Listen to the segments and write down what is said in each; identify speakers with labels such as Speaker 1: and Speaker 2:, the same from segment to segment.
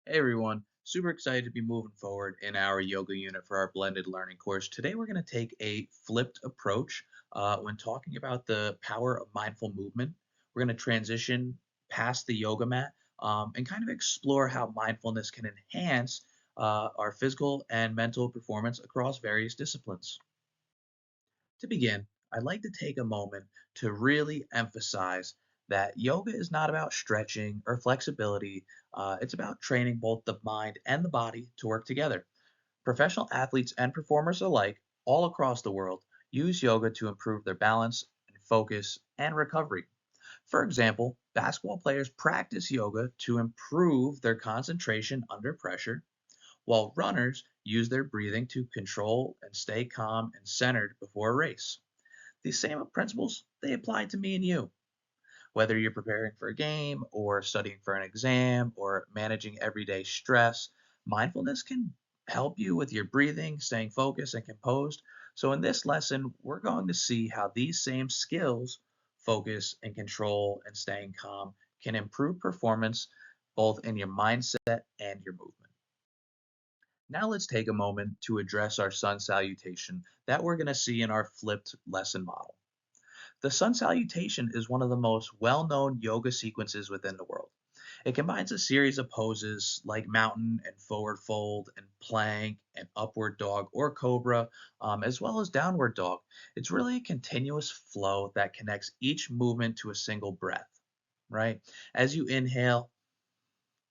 Speaker 1: Hey everyone, super excited to be moving forward in our yoga unit for our blended learning course. Today we're going to take a flipped approach when talking about the power of mindful movement. We're going to transition past the yoga mat and kind of explore how mindfulness can enhance our physical and mental performance across various disciplines. To begin, I'd like to take a moment to really emphasize that yoga is not about stretching or flexibility. It's about training both the mind and the body to work together. Professional athletes and performers alike, all across the world, use yoga to improve their balance and focus and recovery. For example, basketball players practice yoga to improve their concentration under pressure, while runners use their breathing to control and stay calm and centered before a race. These same principles, they apply to me and you. Whether you're preparing for a game or studying for an exam or managing everyday stress, mindfulness can help you with your breathing, staying focused and composed. So in this lesson, we're going to see how these same skills, focus and control and staying calm, can improve performance both in your mindset and your movement. Now let's take a moment to address our sun salutation that we're going to see in our flipped lesson model. The sun salutation is one of the most well-known yoga sequences within the world. It combines a series of poses like mountain and forward fold and plank and upward dog or cobra, as well as downward dog. It's really a continuous flow that connects each movement to a single breath, right? As you inhale,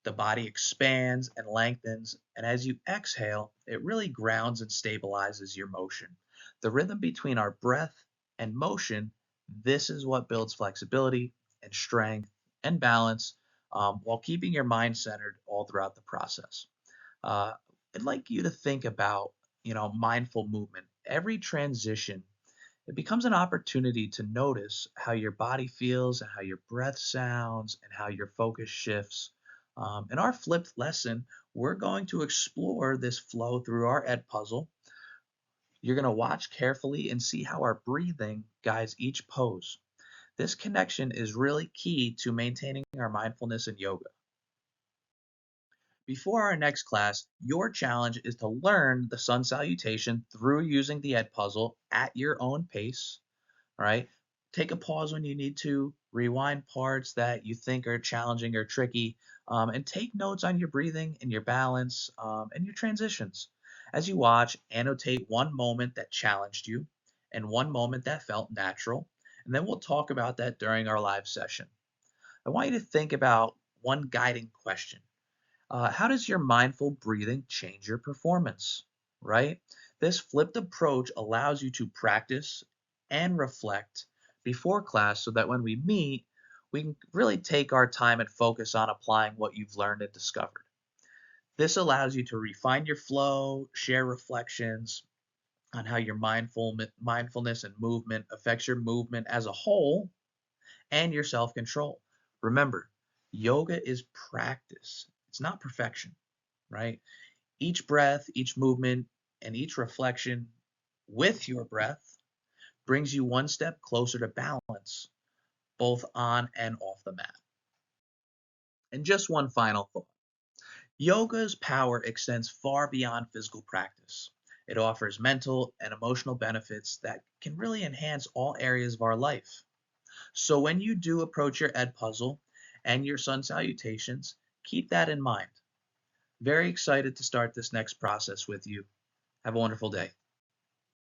Speaker 1: the body expands and lengthens, and as you exhale, it really grounds and stabilizes your motion. The rhythm between our breath and motion, this is what builds flexibility and strength and balance while keeping your mind centered all throughout the process. Uh, I'd like you to think about, mindful movement. Every transition, it becomes an opportunity to notice how your body feels and how your breath sounds and how your focus shifts. In our flipped lesson, we're going to explore this flow through our Ed puzzle. You're going to watch carefully and see how our breathing guides each pose. This connection is really key to maintaining our mindfulness in yoga. Before our next class, your challenge is to learn the sun salutation through using the Ed puzzle at your own pace. All right. Take a pause when you need to, rewind parts that you think are challenging or tricky, and take notes on your breathing and your balance and your transitions. As you watch, annotate one moment that challenged you and one moment that felt natural, and then we'll talk about that during our live session. I want you to think about one guiding question. How does your mindful breathing change your performance? Right? This flipped approach allows you to practice and reflect before class so that when we meet, we can really take our time and focus on applying what you've learned and discovered. This allows you to refine your flow, share reflections on how your mindfulness and movement affects your movement as a whole and your self control. Remember, yoga is practice, it's not perfection, right? Each breath, each movement, and each reflection with your breath brings you one step closer to balance, both on and off the mat. And just one final thought. Yoga's power extends far beyond physical practice. It offers mental and emotional benefits that can really enhance all areas of our life. So when you do approach your Ed puzzle and your sun salutations, keep that in mind. Very excited to start this next process with you. Have a wonderful day.